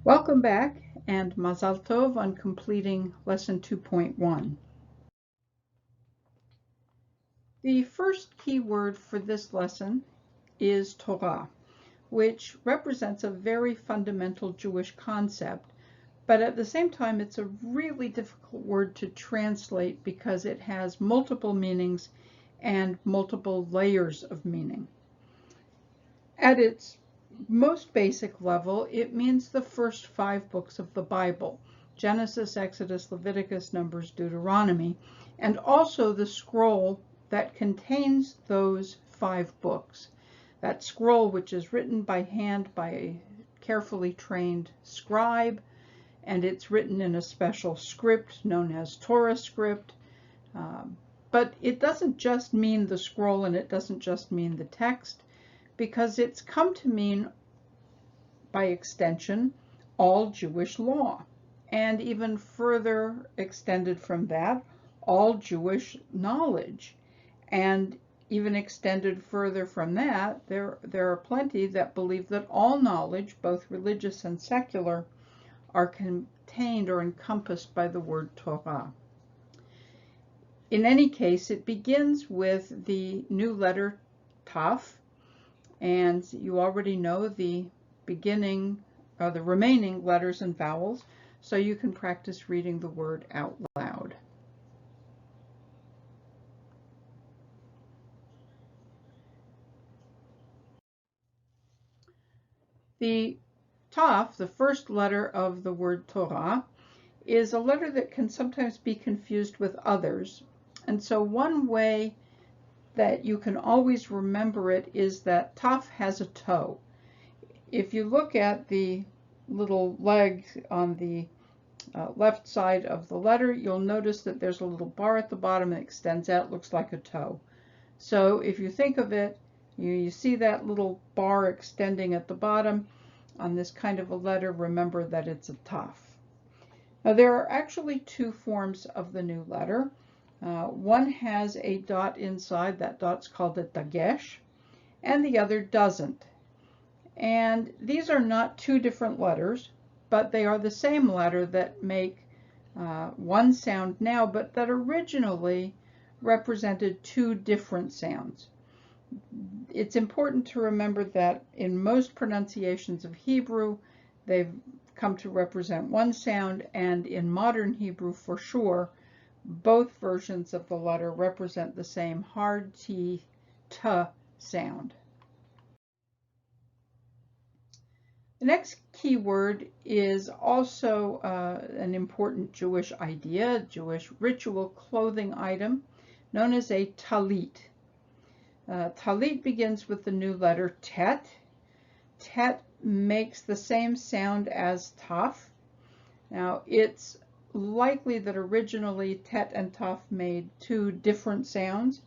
Welcome back and Mazal Tov on completing lesson 2.1. The first key word for this lesson is Torah, which represents a very fundamental Jewish concept, but at the same time it's a really difficult word to translate because it has multiple meanings and multiple layers of meaning. At its most basic level, it means the first 5 books of the Bible: Genesis, Exodus, Leviticus, Numbers, Deuteronomy, and also the scroll that contains those 5 books. That scroll, which is written by hand by a carefully trained scribe, and it's written in a special script known as Torah script. But it doesn't just mean the scroll, and it doesn't just mean the text, because it's come to mean, by extension, all Jewish law, and even further extended from that, all Jewish knowledge, and even extended further from that, there are plenty that believe that all knowledge, both religious and secular, are contained or encompassed by the word Torah. In any case, it begins with the new letter Taf, and you already know the beginning, the remaining letters and vowels, so you can practice reading the word out loud. The Taf, the first letter of the word Torah, is a letter that can sometimes be confused with others, and so one way that you can always remember it is that Taf has a toe. If you look at the little leg on the left side of the letter, you'll notice that there's a little bar at the bottom that extends out, looks like a toe. So if you think of it, you see that little bar extending at the bottom on this kind of a letter, remember that it's a Taf. Now there are actually 2 forms of the new letter. One has a dot inside, that dot's called a dagesh, and the other doesn't. And these are not 2 different letters, but they are the same letter that make one sound now, but that originally represented 2 different sounds. It's important to remember that in most pronunciations of Hebrew, they've come to represent one sound, and in modern Hebrew, for sure, both versions of the letter represent the same hard T, T sound. The next key word is also an important Jewish idea, Jewish ritual clothing item, known as a talit. Talit begins with the new letter tet. Tet makes the same sound as taf. Now, it's likely that originally tet and taf made 2 different sounds,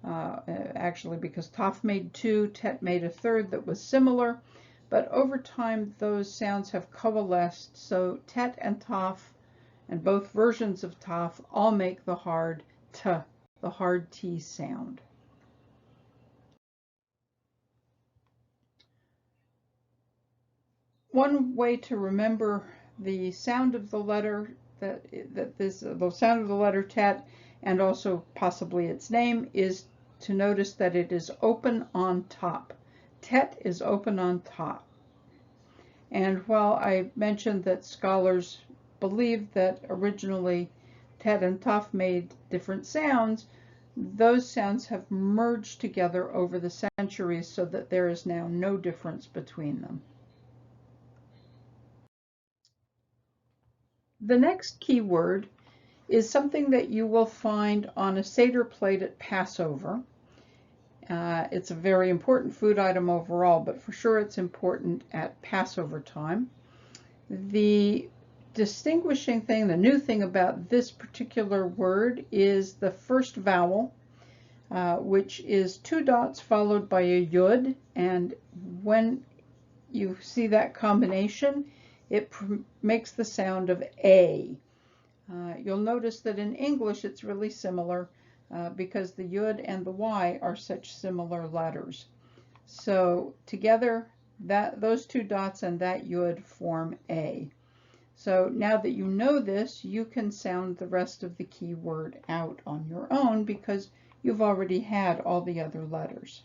actually because taf made 2, tet made a third that was similar. But over time, those sounds have coalesced, so tet and taf, and both versions of taf, all make the hard t, the hard T sound. One way to remember the sound of the letter the sound of the letter tet, and also possibly its name, is to notice that it is open on top. Tet is open on top. And while I mentioned that scholars believe that originally tet and taf made different sounds, those sounds have merged together over the centuries so that there is now no difference between them. The next key word is something that you will find on a Seder plate at Passover. It's a very important food item overall, but for sure it's important at Passover time. The distinguishing thing, the new thing about this particular word is the first vowel, which is 2 dots followed by a yud, and when you see that combination, it makes the sound of A. You'll notice that in English it's really similar because the yud and the y are such similar letters. So together those two dots and that yud form A. So now that you know this, you can sound the rest of the keyword out on your own because you've already had all the other letters.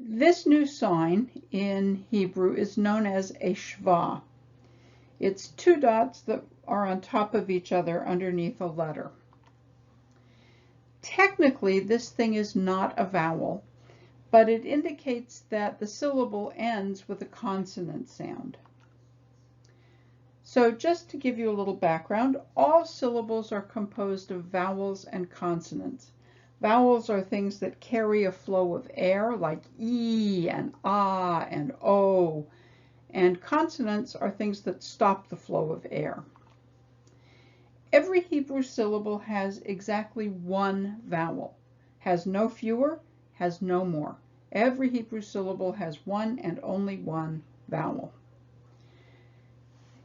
This new sign in Hebrew is known as a shva. It's two dots that are on top of each other underneath a letter. Technically, this thing is not a vowel, but it indicates that the syllable ends with a consonant sound. So just to give you a little background, all syllables are composed of vowels and consonants. Vowels are things that carry a flow of air, like E and Ah and O, and consonants are things that stop the flow of air. Every Hebrew syllable has exactly one vowel, has no fewer, has no more. Every Hebrew syllable has one and only one vowel.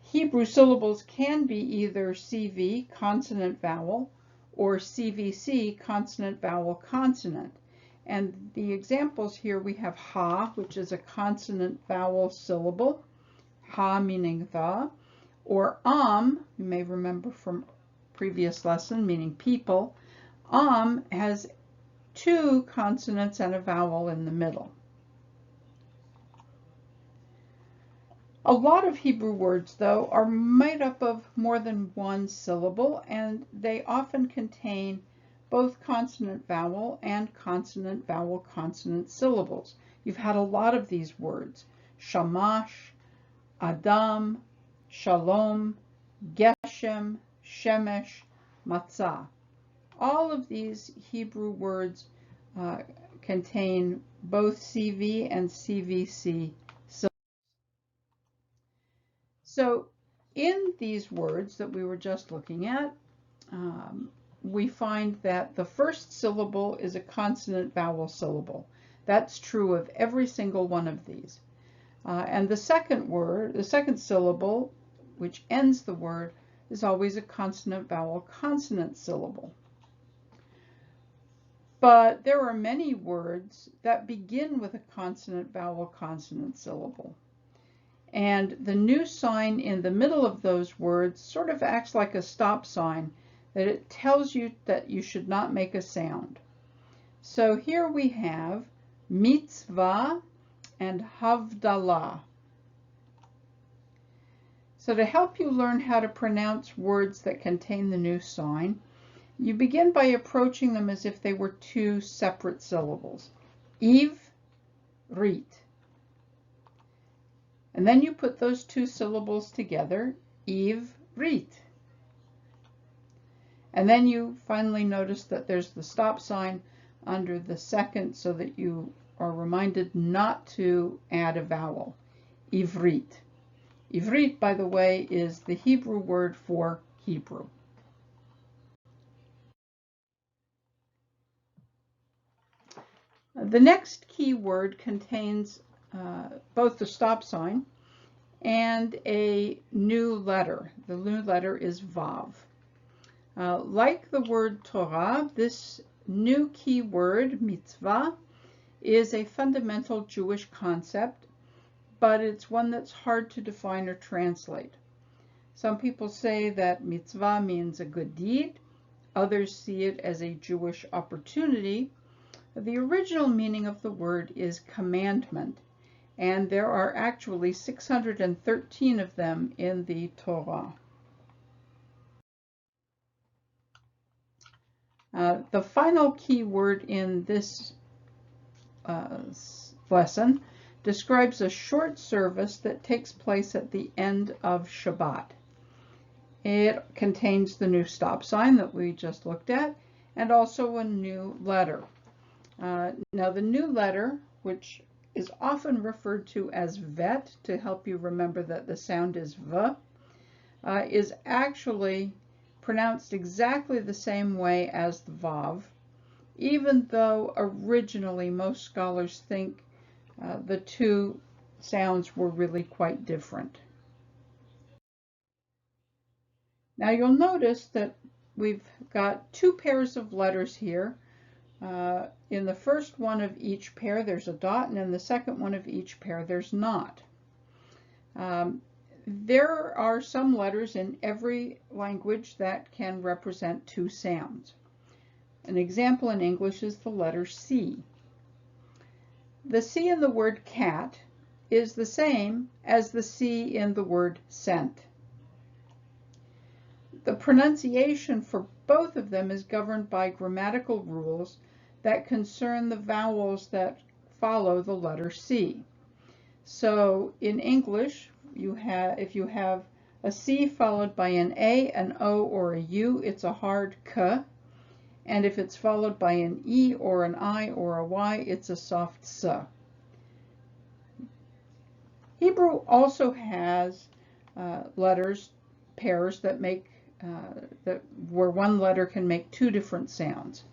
Hebrew syllables can be either CV, consonant vowel, or CVC, consonant vowel consonant. And the examples here we have ha, which is a consonant vowel syllable, ha meaning the, or you may remember from previous lesson, meaning people. Has two consonants and a vowel in the middle. A lot of Hebrew words, though, are made up of more than one syllable, and they often contain both consonant vowel and consonant vowel consonant syllables. You've had a lot of these words: shamash, adam, shalom, geshem, shemesh, matzah. All of these Hebrew words contain both CV and CVC syllables. So in these words that we were just looking at, we find that the first syllable is a consonant vowel syllable. That's true of every single one of these. And the second syllable, which ends the word, is always a consonant vowel consonant syllable. But there are many words that begin with a consonant vowel consonant syllable. And the new sign in the middle of those words sort of acts like a stop sign, that it tells you that you should not make a sound. So here we have mitzvah and havdalah. So to help you learn how to pronounce words that contain the new sign, you begin by approaching them as if they were two separate syllables. Ivrit. And then you put those two syllables together, ivrit. And then you finally notice that there's the stop sign under the second so that you are reminded not to add a vowel, ivrit. Ivrit, by the way, is the Hebrew word for Hebrew. The next key word contains both the stop sign and a new letter. The new letter is Vav. Like the word Torah, this new key word, mitzvah, is a fundamental Jewish concept, but it's one that's hard to define or translate. Some people say that mitzvah means a good deed. Others see it as a Jewish opportunity. The original meaning of the word is commandment, and there are actually 613 of them in the Torah. The final key word in this lesson describes a short service that takes place at the end of Shabbat. It contains the new stop sign that we just looked at, and also a new letter. Now the new letter, which is often referred to as vet to help you remember that the sound is v, is actually pronounced exactly the same way as the vav, even though originally most scholars think the two sounds were really quite different. Now you'll notice that we've got two pairs of letters here. In the first one of each pair there's a dot, and in the second one of each pair there's not. There are some letters in every language that can represent two sounds. An example in English is the letter C. The C in the word cat is the same as the C in the word scent. The pronunciation for both of them is governed by grammatical rules that concern the vowels that follow the letter C. So in English, if you have a C followed by an A, an O, or a U, it's a hard K. And if it's followed by an E or an I or a Y, it's a soft S. Hebrew also has pairs that make where one letter can make two different sounds.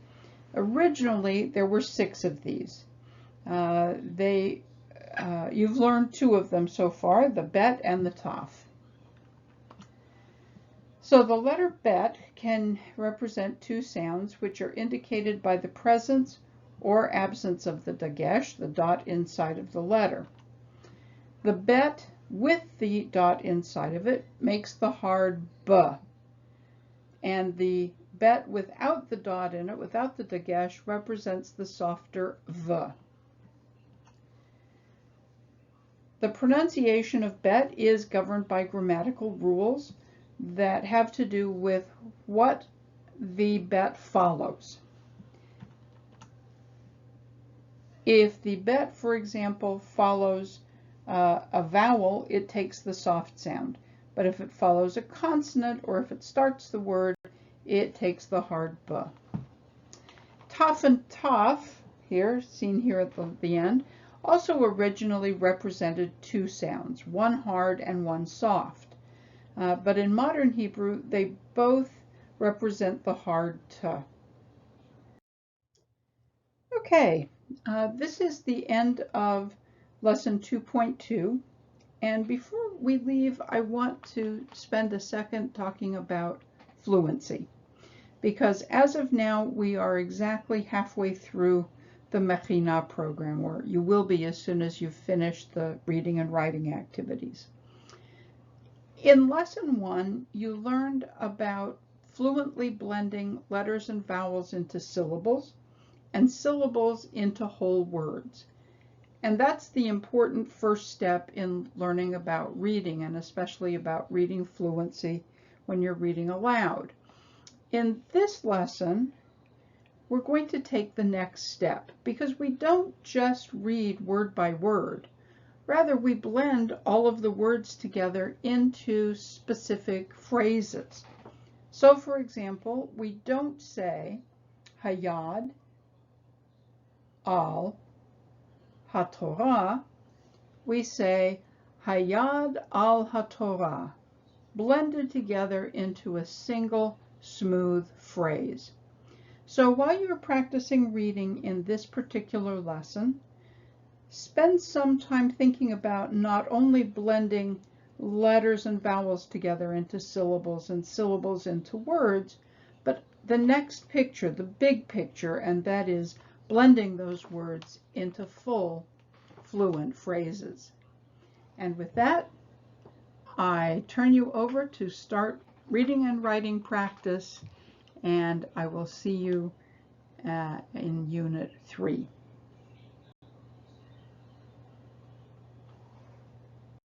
Originally, there were 6 of these. You've learned 2 of them so far, the bet and the taf. So the letter bet can represent 2 sounds which are indicated by the presence or absence of the dagesh, the dot inside of the letter. The bet with the dot inside of it makes the hard b, and the bet without the dot in it, without the dagesh, represents the softer v. The pronunciation of bet is governed by grammatical rules that have to do with what the bet follows. If the bet, for example, follows a vowel, it takes the soft sound. But if it follows a consonant or if it starts the word, it takes the hard b. Taf and taf, here, seen here at the end, also originally represented 2 sounds, one hard and one soft. But in modern Hebrew, they both represent the hard t. Okay, this is the end of lesson 2.2. And before we leave, I want to spend a second talking about fluency. Because as of now, we are exactly halfway through the Mechina program, or you will be as soon as you've finished the reading and writing activities. In lesson 1, you learned about fluently blending letters and vowels into syllables and syllables into whole words. And that's the important first step in learning about reading, and especially about reading fluency when you're reading aloud. In this lesson, we're going to take the next step, because we don't just read word by word. Rather, we blend all of the words together into specific phrases. So, for example, we don't say Hayad al HaTorah, we say Hayad al HaTorah, blended together into a single smooth phrase. So while you're practicing reading in this particular lesson, spend some time thinking about not only blending letters and vowels together into syllables and syllables into words, but the next picture, the big picture, and that is blending those words into full, fluent phrases. And with that, I turn you over to start reading and writing practice, and I will see you in Unit 3.